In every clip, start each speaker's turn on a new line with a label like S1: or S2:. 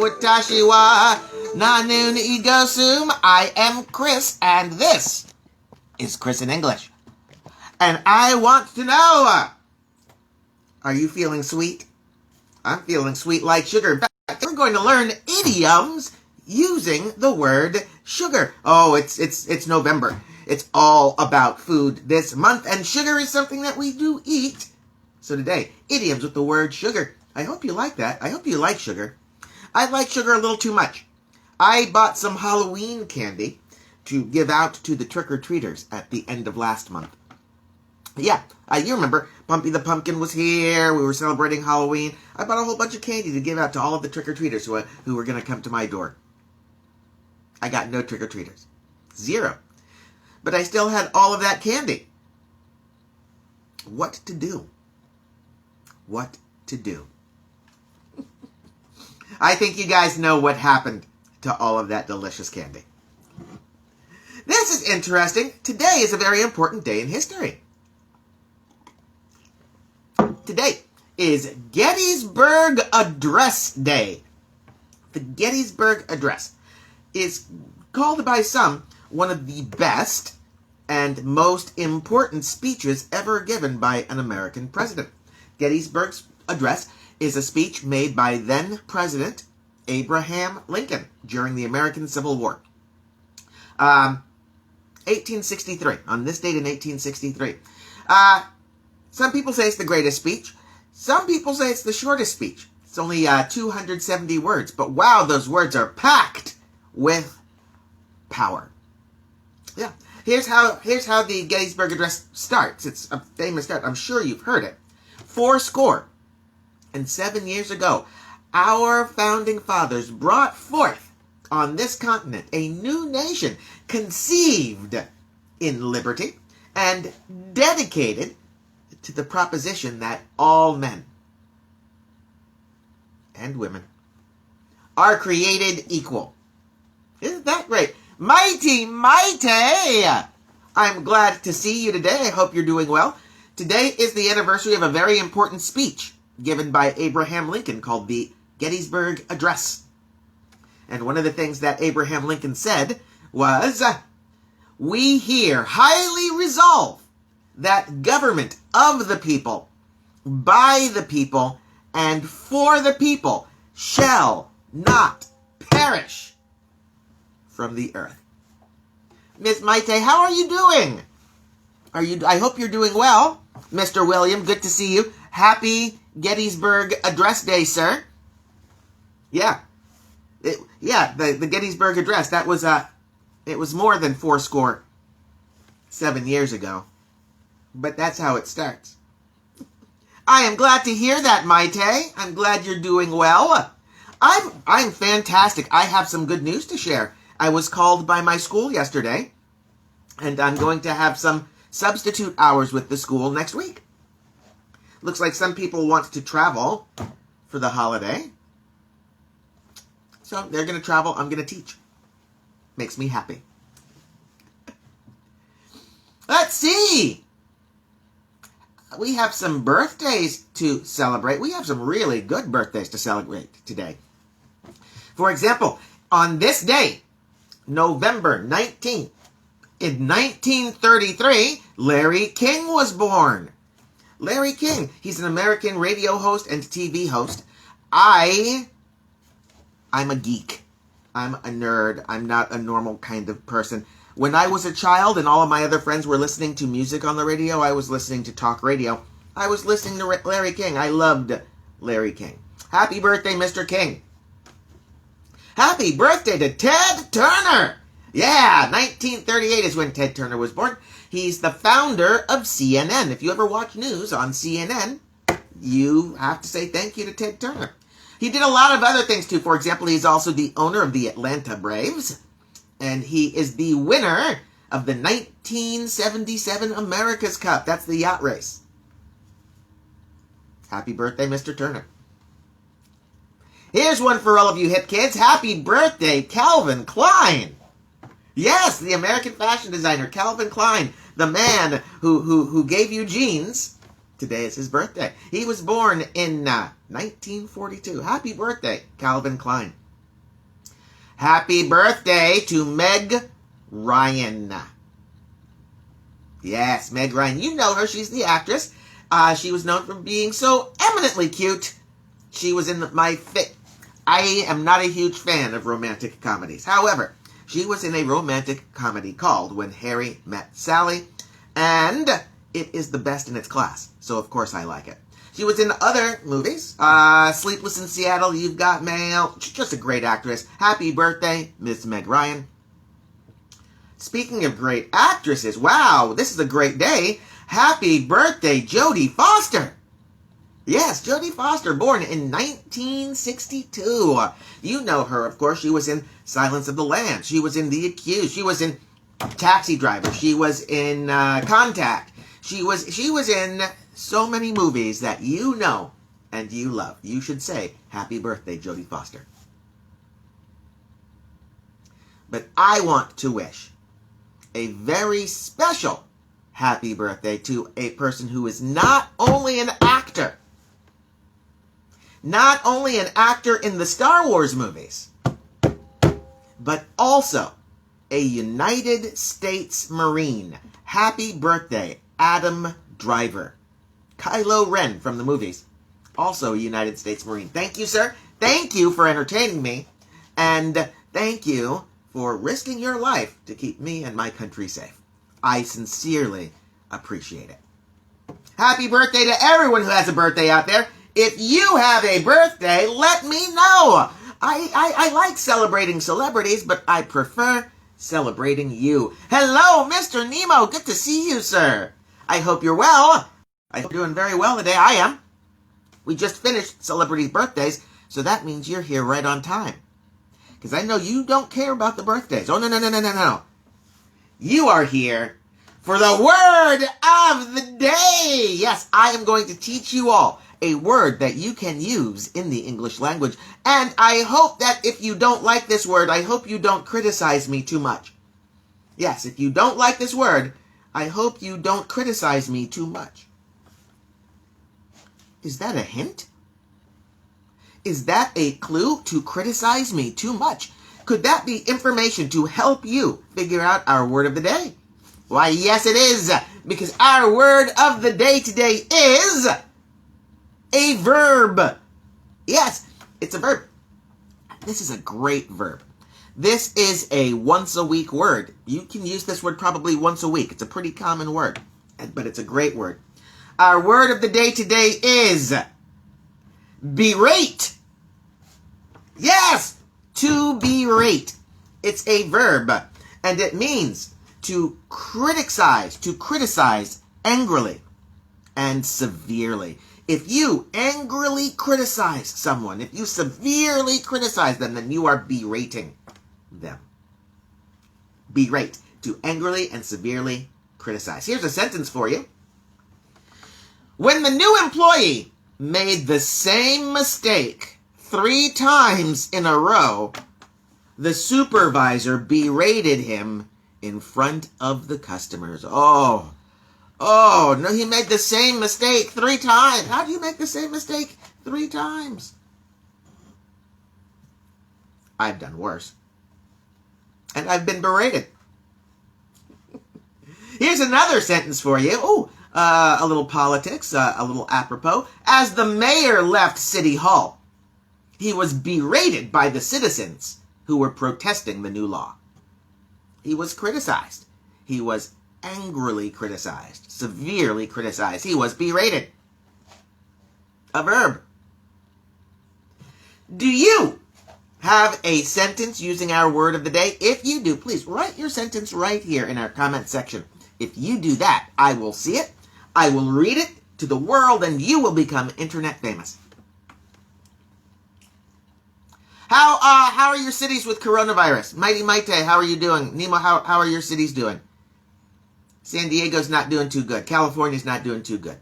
S1: watashi wa nanu ni igosum. I am Chris, and this is Chris in English. And I want to know, are you feeling sweet? I'm feeling sweet like sugar. In fact, we're going to learn idioms using the word sugar. Oh, it's November. It's all about food this month, and sugar is something that we do eat. So today, idioms with the word sugar. I hope you like that. I hope you like sugar. I like sugar a little too much. I bought some Halloween candy to give out to the trick-or-treaters at the end of last month. Yeah, you remember, Pumpy the Pumpkin was here. We were celebrating Halloween. I bought a whole bunch of candy to give out to all of the trick-or-treaters who were going to come to my door. I got no trick-or-treaters. 0. But I still had all of that candy. What to do? What to do? I think you guys know what happened to all of that delicious candy. This is interesting. Today is a very important day in history. Today is Gettysburg Address Day. The Gettysburg Address is called by some one of the best and most important speeches ever given by an American president. Gettysburg's Address is a speech made by then President Abraham Lincoln during the American Civil War. 1863, on this date in 1863. Some people say it's the greatest speech. Some people say it's the shortest speech. It's only 270 words, but wow, those words are packed with power. Yeah, here's how the Gettysburg Address starts. It's a famous start. I'm sure you've heard it. 407 years ago, our founding fathers brought forth on this continent a new nation conceived in liberty and dedicated to the proposition that all men and women are created equal. Isn't that great? Mighty, mighty! I'm glad to see you today. I hope you're doing well. Today is the anniversary of a very important speech given by Abraham Lincoln called the Gettysburg Address. And one of the things that Abraham Lincoln said was, "We here highly resolve that government of the people, by the people, and for the people shall not perish from the earth." Miss Maite, how are you doing? I hope you're doing well. Mr. William, good to see you. Happy Gettysburg Address Day, sir. Yeah. The Gettysburg Address, that was, it was more than 7 years ago. But that's how it starts. I am glad to hear that, Maite. I'm glad you're doing well. I'm fantastic. I have some good news to share. I was called by my school yesterday, and I'm going to have some substitute hours with the school next week. Looks like some people want to travel for the holiday. So they're going to travel. I'm going to teach. Makes me happy. Let's see. We have some birthdays to celebrate. We have some really good birthdays to celebrate today. For example, on this day, November 19th, in 1933, Larry King was born. Larry King, he's an American radio host and TV host. I'm a geek. I'm a nerd. I'm not a normal kind of person. When I was a child and all of my other friends were listening to music on the radio, I was listening to talk radio. I was listening to Larry King. I loved Larry King. Happy birthday, Mr. King. Happy birthday to Ted Turner. Yeah, 1938 is when Ted Turner was born. He's the founder of CNN. If you ever watch news on CNN, you have to say thank you to Ted Turner. He did a lot of other things too. For example, he's also the owner of the Atlanta Braves. And he is the winner of the 1977 America's Cup. That's the yacht race. Happy birthday, Mr. Turner. Here's one for all of you hip kids. Happy birthday, Calvin Klein. Yes, the American fashion designer, Calvin Klein, the man who gave you jeans. Today is his birthday. He was born in 1942. Happy birthday, Calvin Klein. Happy birthday to Meg Ryan. Yes, Meg Ryan. You know her. She's the actress. She was known for being so eminently cute. She was in I am not a huge fan of romantic comedies. However, she was in a romantic comedy called When Harry Met Sally, and it is the best in its class. So, of course, I like it. She was in other movies. Sleepless in Seattle, You've Got Mail. She's just a great actress. Happy birthday, Miss Meg Ryan. Speaking of great actresses, wow, this is a great day. Happy birthday, Jodie Foster. Yes, Jodie Foster, born in 1962. You know her, of course. She was in Silence of the Lambs. She was in The Accused. She was in Taxi Driver. She was in Contact. She was in so many movies that you know and you love. You should say, happy birthday, Jodie Foster. But I want to wish a very special happy birthday to a person who is not only an actor, not only an actor in the Star Wars movies, but also a United States Marine. Happy birthday, Adam Driver. Kylo Ren from the movies, also a United States Marine. Thank you, sir. Thank you for entertaining me. And thank you for risking your life to keep me and my country safe. I sincerely appreciate it. Happy birthday to everyone who has a birthday out there. If you have a birthday, let me know. I like celebrating celebrities, but I prefer celebrating you. Hello, Mr. Nemo. Good to see you, sir. I hope you're well. I hope you're doing very well today. I am. We just finished celebrities' birthdays, so that means you're here right on time. Because I know you don't care about the birthdays. Oh, no. You are here for the word of the day. Yes, I am going to teach you all a word that you can use in the English language. And I hope that if you don't like this word, I hope you don't criticize me too much. Yes, if you don't like this word, I hope you don't criticize me too much. Is that a hint? Is that a clue to criticize me too much? Could that be information to help you figure out our word of the day? Why, yes, it is, because our word of the day today is a verb. Yes, it's a verb. This is a great verb. This is a once-a-week word. You can use this word probably once a week. It's a pretty common word, but it's a great word. Our word of the day today is berate. Yes, to berate. It's a verb, and it means to criticize angrily and severely. If you angrily criticize someone, if you severely criticize them, then you are berating them. Berate, to angrily and severely criticize. Here's a sentence for you. When the new employee made the same mistake 3 times in a row, the supervisor berated him in front of the customers. Oh, no, he made the same mistake 3 times. How do you make the same mistake 3 times? I've done worse. And I've been berated. Here's another sentence for you. A little politics, a little apropos. As the mayor left City Hall, he was berated by the citizens who were protesting the new law. He was criticized. He was angrily criticized, severely criticized. He was berated. A verb. Do you have a sentence using our word of the day? If you do, please write your sentence right here in our comment section. If you do that, I will see it, I will read it to the world, and you will become internet famous. How are your cities with coronavirus? Mighty Maite, how are you doing? Nemo, how are your cities doing? San Diego's not doing too good. California's not doing too good.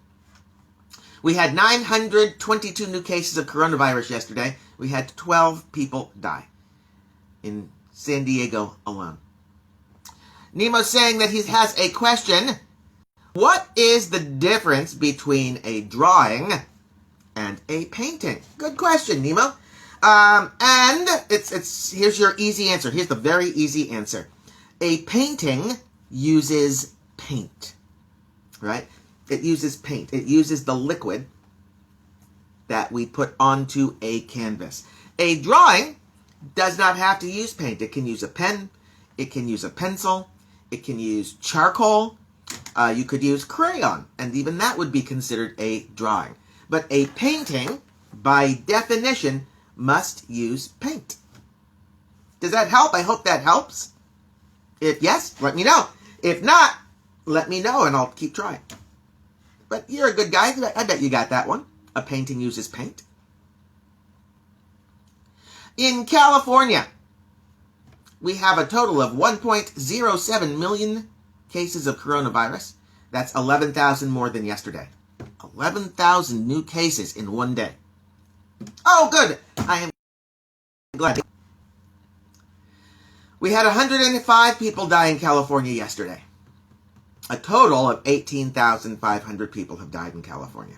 S1: We had 922 new cases of coronavirus yesterday. We had 12 people die in San Diego alone. Nemo's saying that he has a question. What is the difference between a drawing and a painting? Good question, Nemo. And here's your easy answer. Here's the very easy answer. A painting uses paint, right? It uses paint. It uses the liquid that we put onto a canvas. A drawing does not have to use paint. It can use a pen. It can use a pencil. It can use charcoal. You could use crayon, and even that would be considered a drawing. But a painting, by definition, must use paint. Does that help? I hope that helps. If yes, let me know. If not, let me know and I'll keep trying. But you're a good guy. I bet you got that one. A painting uses paint. In California, we have a total of 1.07 million cases of coronavirus. That's 11,000 more than yesterday. 11,000 new cases in one day. Oh, good. I am glad. We had 105 people die in California yesterday. A total of 18,500 people have died in California.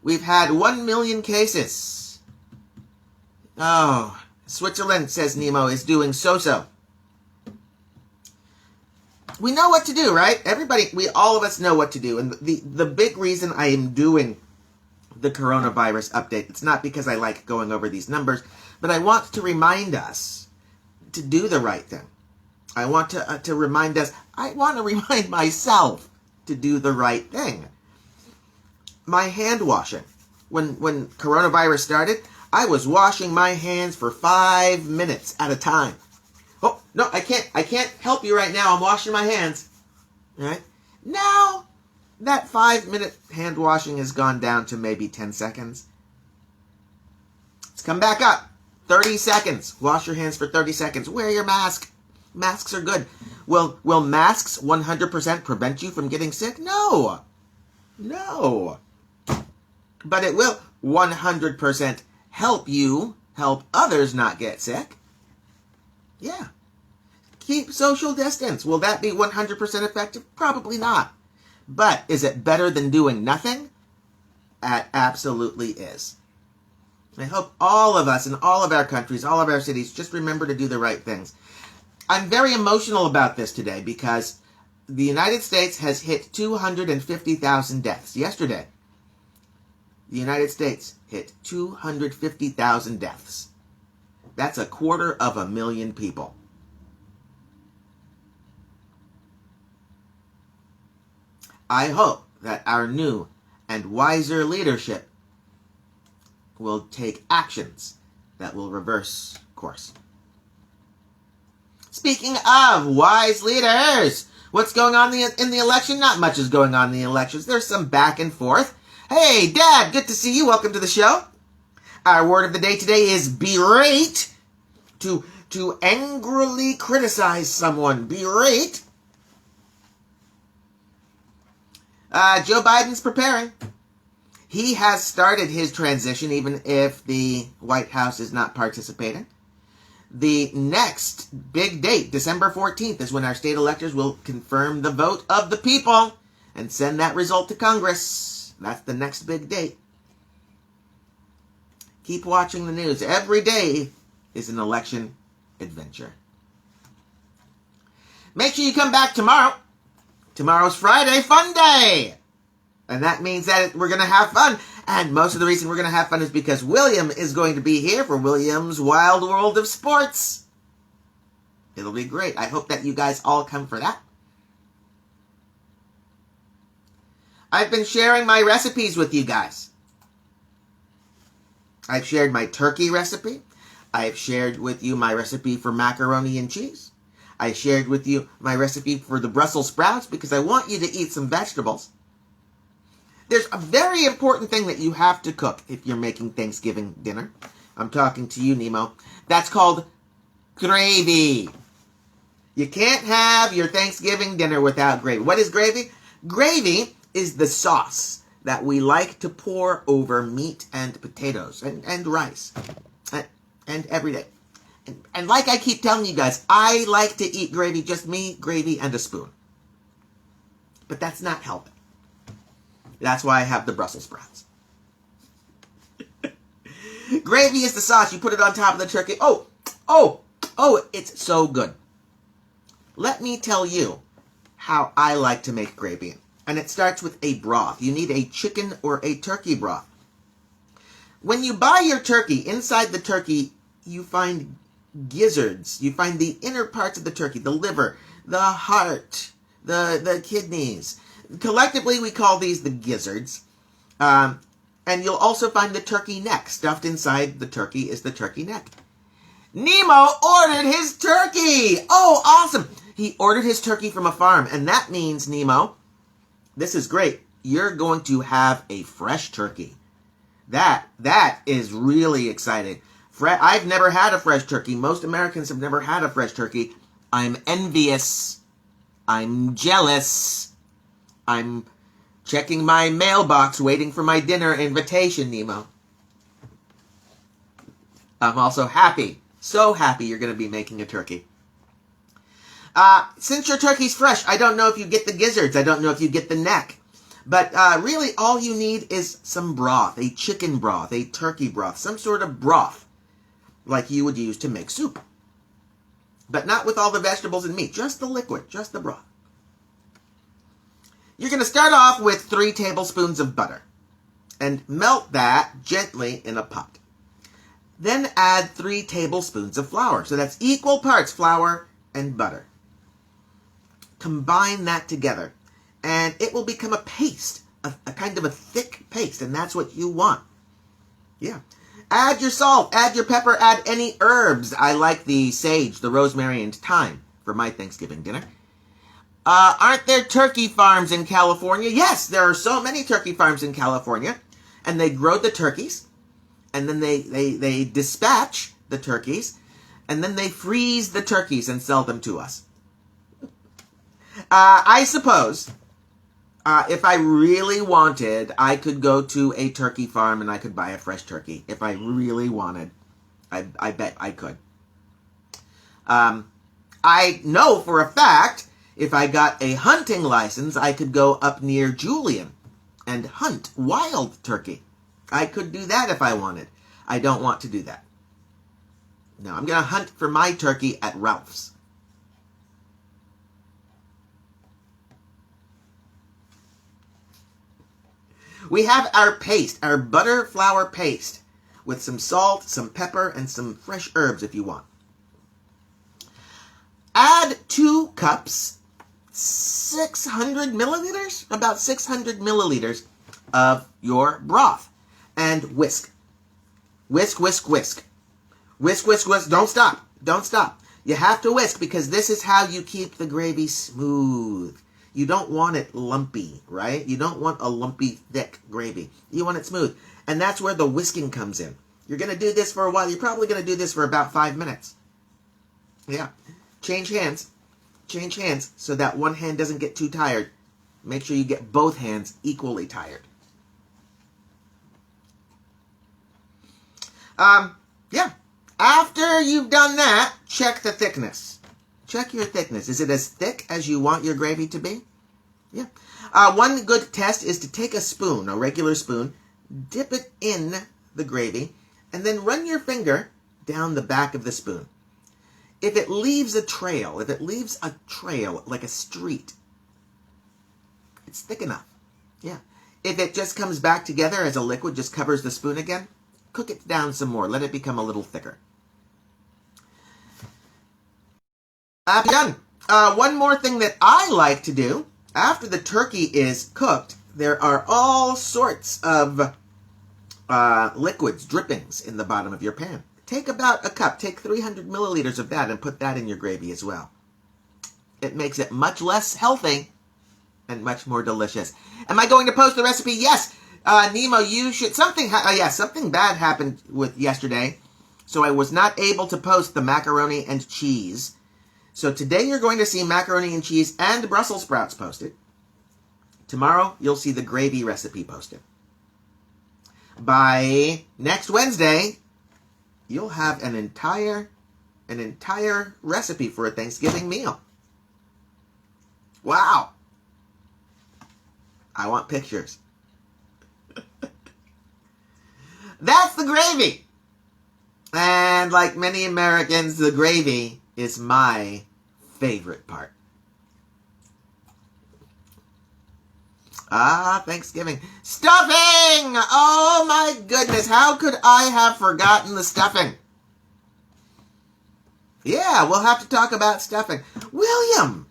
S1: We've had 1 million cases. Oh, Switzerland, says Nemo, is doing so-so. We know what to do, right? All of us know what to do. And the big reason I am doing the coronavirus update, it's not because I like going over these numbers, but I want to remind us to do the right thing. I want to remind us, I want to remind myself to do the right thing. My hand washing. When coronavirus started, I was washing my hands for 5 minutes at a time. Oh, no, I can't help you right now. I'm washing my hands. All right? Now, that 5-minute hand washing has gone down to maybe 10 seconds. Let's come back up. 30 seconds. Wash your hands for 30 seconds. Wear your mask. Masks are good. Will masks 100% prevent you from getting sick? No. No. But it will 100% help you help others not get sick. Yeah. Keep social distance. Will that be 100% effective? Probably not. But is it better than doing nothing? It absolutely is. I hope all of us in all of our countries, all of our cities, just remember to do the right things. I'm very emotional about this today because the United States has hit 250,000 deaths. Yesterday, the United States hit 250,000 deaths. That's 250,000 people. I hope that our new and wiser leadership will take actions that will reverse course. Speaking of wise leaders, what's going on in the election? Not much is going on in the elections. There's some back and forth. Hey, Dad, good to see you. Welcome to the show. Our word of the day today is berate. To angrily criticize someone. Berate. Joe Biden's preparing. He has started his transition, even if the White House is not participating. The next big date, December 14th, is when our state electors will confirm the vote of the people and send that result to Congress. That's the next big date. Keep watching the news. Every day is an election adventure. Make sure you come back tomorrow. Tomorrow's Friday, fun day. And that means that we're going to have fun. And most of the reason we're going to have fun is because William is going to be here for William's Wild World of Sports. It'll be great. I hope that you guys all come for that. I've been sharing my recipes with you guys. I've shared my turkey recipe. I've shared with you my recipe for macaroni and cheese. I shared with you my recipe for the Brussels sprouts because I want you to eat some vegetables. There's a very important thing that you have to cook if you're making Thanksgiving dinner. I'm talking to you, Nemo. That's called gravy. You can't have your Thanksgiving dinner without gravy. What is gravy? Gravy is the sauce that we like to pour over meat and potatoes and rice and every day. And like I keep telling you guys, I like to eat gravy, just me, gravy, and a spoon. But that's not helping. That's why I have the Brussels sprouts. Gravy is the sauce. You put it on top of the turkey. Oh, it's so good. Let me tell you how I like to make gravy. And it starts with a broth. You need a chicken or a turkey broth. When you buy your turkey, inside the turkey, you find gizzards. You find the inner parts of the turkey, the liver, the heart, the kidneys. Collectively, we call these the gizzards. And you'll also find the turkey neck. Stuffed inside the turkey is the turkey neck. Nemo ordered his turkey! Oh, awesome! He ordered his turkey from a farm, and that means, Nemo, this is great. You're going to have a fresh turkey. That is really exciting. I've never had a fresh turkey. Most Americans have never had a fresh turkey. I'm envious. I'm jealous. I'm checking my mailbox, waiting for my dinner invitation, Nemo. I'm also happy. So happy you're going to be making a turkey. Since your turkey's fresh, I don't know if you get the gizzards. I don't know if you get the neck. But really, all you need is some broth, a chicken broth, a turkey broth, some sort of broth like you would use to make soup. But not with all the vegetables and meat, just the liquid, just the broth. You're going to start off with 3 tablespoons of butter and melt that gently in a pot. Then add 3 tablespoons of flour. So that's equal parts flour and butter. Combine that together, and it will become a paste, a kind of a thick paste, and that's what you want. Yeah. Add your salt, add your pepper, add any herbs. I like the sage, the rosemary, and thyme for my Thanksgiving dinner. Aren't there turkey farms in California? Yes, there are so many turkey farms in California, and they grow the turkeys, and then they dispatch the turkeys, and then they freeze the turkeys and sell them to us. I suppose if I really wanted, I could go to a turkey farm and I could buy a fresh turkey. If I really wanted, I bet I could. I know for a fact, if I got a hunting license, I could go up near Julian and hunt wild turkey. I could do that if I wanted. I don't want to do that. No, I'm going to hunt for my turkey at Ralph's. We have our paste, our butter flour paste, with some salt, some pepper, and some fresh herbs if you want. Add 2 cups, 600 milliliters, about 600 milliliters of your broth, and whisk. Whisk, whisk, whisk. Whisk, whisk, whisk. Don't stop. Don't stop. You have to whisk because this is how you keep the gravy smooth. You don't want it lumpy, right? You don't want a lumpy, thick gravy. You want it smooth. And that's where the whisking comes in. You're going to do this for a while. You're probably going to do this for about 5 minutes. Yeah. Change hands. Change hands so that one hand doesn't get too tired. Make sure you get both hands equally tired. Yeah. After you've done that, check the thickness. Check your thickness. Is it as thick as you want your gravy to be? Yeah. One good test is to take a spoon, a regular spoon, dip it in the gravy, and then run your finger down the back of the spoon. If it leaves a trail, like a streak, it's thick enough. Yeah. If it just comes back together as a liquid, just covers the spoon again, cook it down some more. Let it become a little thicker. Done. One more thing that I like to do, after the turkey is cooked, there are all sorts of liquids, drippings in the bottom of your pan. Take about a cup, take 300 milliliters of that and put that in your gravy as well. It makes it much less healthy and much more delicious. Am I going to post the recipe? Yes. Nemo, you should. Something bad happened with yesterday, so I was not able to post the macaroni and cheese. So today you're going to see macaroni and cheese and Brussels sprouts posted. Tomorrow you'll see the gravy recipe posted. By next Wednesday, you'll have an entire recipe for a Thanksgiving meal. Wow. I want pictures. That's the gravy. And like many Americans, the gravy is my favorite part. Ah, Thanksgiving. Stuffing! Oh my goodness, how could I have forgotten the stuffing? Yeah, we'll have to talk about stuffing. William,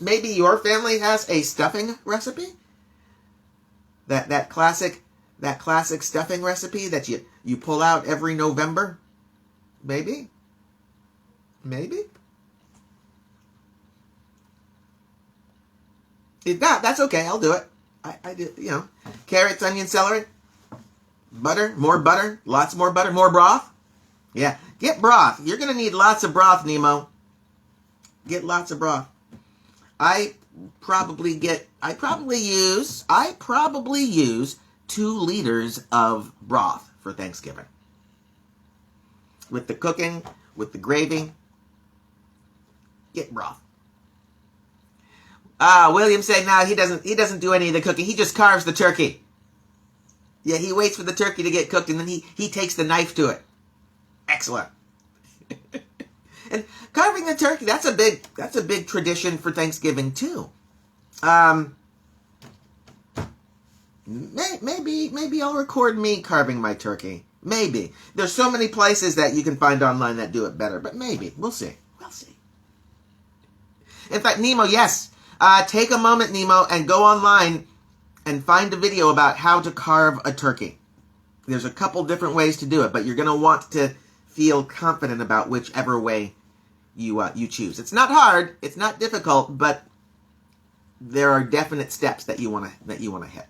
S1: maybe your family has a stuffing recipe? That classic stuffing recipe that you pull out every November? Maybe? If not, that's okay. I'll do it. I do, carrots, onion, celery, butter, lots more butter, more broth. Yeah, get broth. You're going to need lots of broth, Nemo. Get lots of broth. I probably use 2 liters of broth for Thanksgiving. With the cooking, with the gravy, get broth. William said, no, he doesn't do any of the cooking. He just carves the turkey. Yeah, he waits for the turkey to get cooked and then he takes the knife to it. Excellent. And carving the turkey, that's a big tradition for Thanksgiving too. Maybe I'll record me carving my turkey. Maybe. There's so many places that you can find online that do it better, but maybe. We'll see. In fact, Nemo, yes. Take a moment, Nemo, and go online and find a video about how to carve a turkey. There's a couple different ways to do it, but you're going to want to feel confident about whichever way you choose. It's not hard, it's not difficult, but there are definite steps that you want to hit.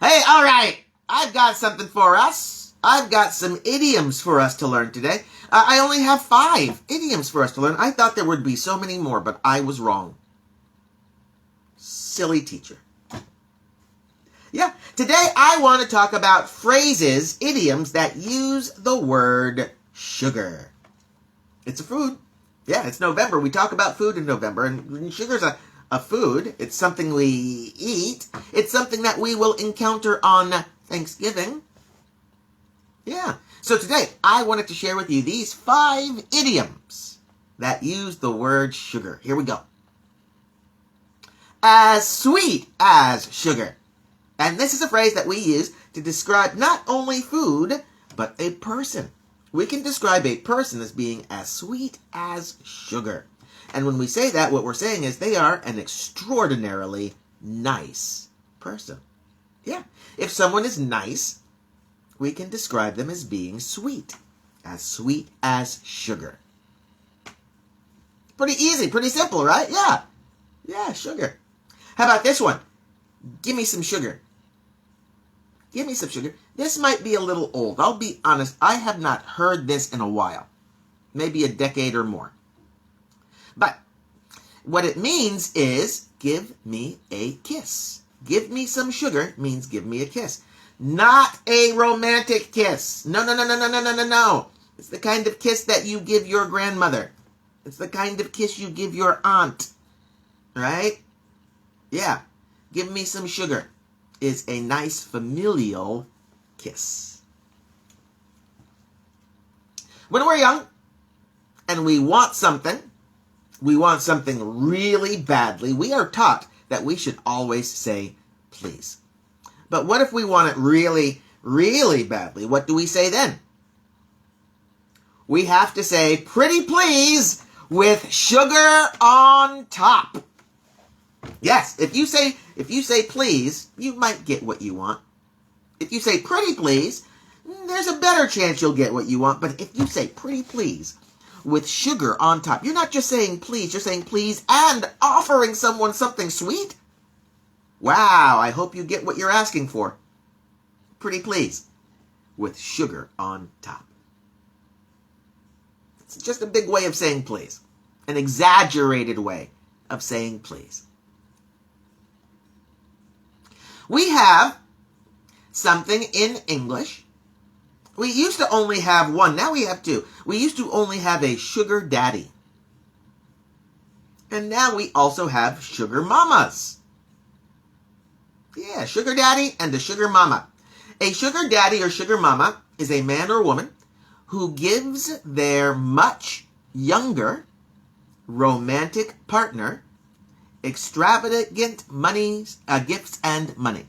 S1: Hey, all right, I've got something for us. I've got some idioms for us to learn today. I only have 5 idioms for us to learn. I thought there would be so many more, but I was wrong. Silly teacher. Yeah, today I want to talk about phrases, idioms that use the word sugar. It's a food. Yeah, it's November. We talk about food in November, and sugar's a food. It's something we eat. It's something that we will encounter on Thanksgiving. Yeah. So today, I wanted to share with you these 5 idioms that use the word sugar. Here we go. As sweet as sugar. And this is a phrase that we use to describe not only food, but a person. We can describe a person as being as sweet as sugar. And when we say that, what we're saying is they are an extraordinarily nice person. Yeah. If someone is nice, we can describe them as being sweet as sugar. Pretty easy, pretty simple, right? Yeah, sugar. How about this one? Give me some sugar. Give me some sugar. This might be a little old. I'll be honest, I have not heard this in a while. Maybe a decade or more. But what it means is give me a kiss. Give me some sugar means give me a kiss. Not a romantic kiss. No. It's the kind of kiss that you give your grandmother. It's the kind of kiss you give your aunt. Right? Yeah. Give me some sugar is a nice familial kiss. When we're young and we want something really badly, we are taught that we should always say please. But what if we want it really, really badly? What do we say then? We have to say pretty please with sugar on top. Yes, if you say please, you might get what you want. If you say pretty please, there's a better chance you'll get what you want. But if you say pretty please with sugar on top, you're not just saying please, you're saying please and offering someone something sweet. Wow, I hope you get what you're asking for. Pretty please with sugar on top. It's just a big way of saying please. An exaggerated way of saying please. We have something in English. We used to only have one. Now we have 2. We used to only have a sugar daddy. And now we also have sugar mamas. Yeah, sugar daddy and a sugar mama. A sugar daddy or sugar mama is a man or woman who gives their much younger romantic partner extravagant gifts and money.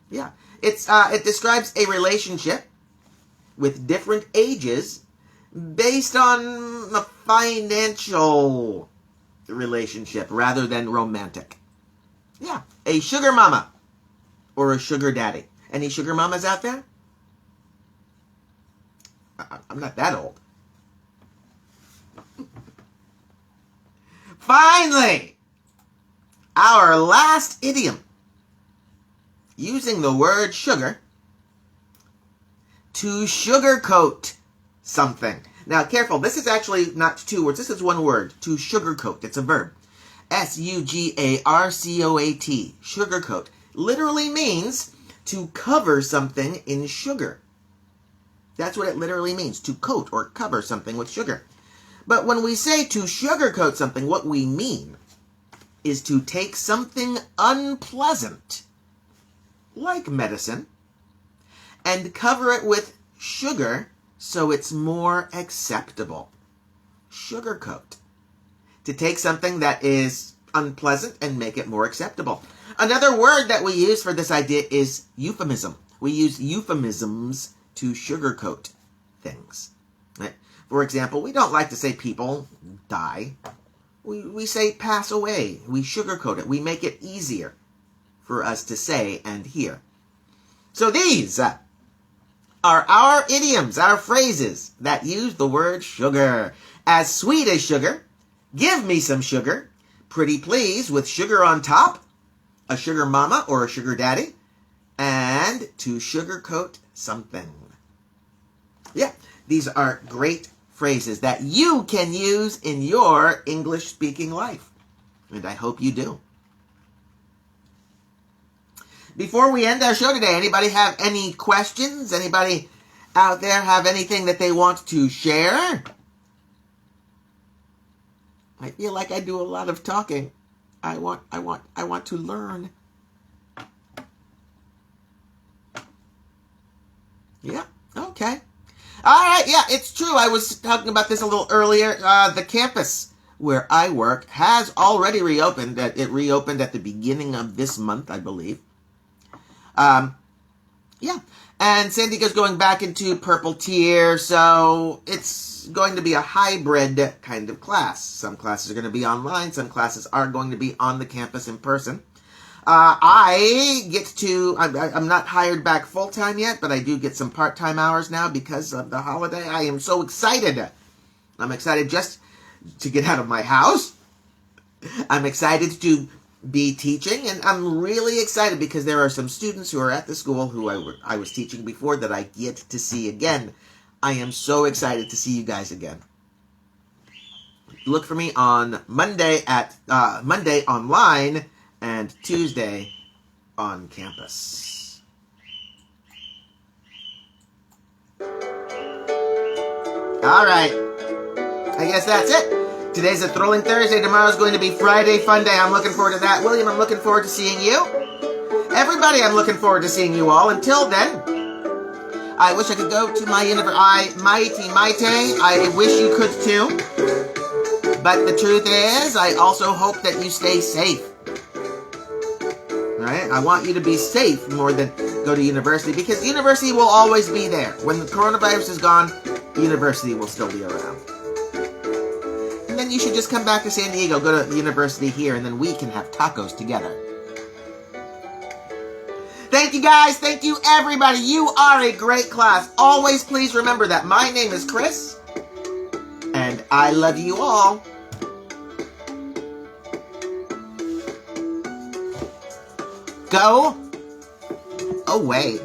S1: Yeah, it describes a relationship with different ages based on a financial relationship rather than romantic. Yeah, a sugar mama or a sugar daddy. Any sugar mamas out there? I'm not that old. Finally, our last idiom, using the word sugar to sugarcoat something. Now, careful, this is actually not two words. This is one word, to sugarcoat. It's a verb. S-U-G-A-R-C-O-A-T, sugarcoat. Literally means to cover something in sugar. That's what it literally means, to coat or cover something with sugar. But when we say to sugarcoat something, what we mean is to take something unpleasant, like medicine, and cover it with sugar so it's more acceptable. Sugarcoat. To take something that is unpleasant and make it more acceptable. Another word that we use for this idea is euphemism. We use euphemisms to sugarcoat things. Right? For example, we don't like to say people die. We say pass away. We sugarcoat it. We make it easier for us to say and hear. So these are our idioms, our phrases that use the word sugar. As sweet as sugar, give me some sugar, pretty please with sugar on top, a sugar mama or a sugar daddy, and to sugarcoat something. Yeah, these are great phrases that you can use in your English-speaking life. And I hope you do. Before we end our show today, anybody have any questions? Anybody out there have anything that they want to share? I feel like I do a lot of talking. I want to learn. Yeah, okay. All right, yeah, it's true. I was talking about this a little earlier. The campus where I work has already reopened. It reopened at the beginning of this month, I believe. Yeah, and San Diego's going back into purple tier, so it's going to be a hybrid kind of class. Some classes are going to be online. Some classes are going to be on the campus in person. I'm not hired back full-time yet, but I do get some part-time hours now because of the holiday. I am so excited. I'm excited just to get out of my house. I'm excited to be teaching, and I'm really excited because there are some students who are at the school who I was teaching before that I get to see again. I am so excited to see you guys again. Look for me on Monday online and Tuesday on campus. All right. I guess that's it. Today's a thrilling Thursday. Tomorrow's going to be Friday Fun Day. I'm looking forward to that. William, I'm looking forward to seeing you. Everybody, I'm looking forward to seeing you all. Until then, I wish I could go to my mighty. I wish you could too. But the truth is, I also hope that you stay safe. Right? I want you to be safe more than go to university, because university will always be there. When the coronavirus is gone, university will still be around. And then you should just come back to San Diego, go to university here, and then we can have tacos together. Thank you guys. Thank you everybody. You are a great class. Always please remember that my name is Chris, and I love you all. Go away.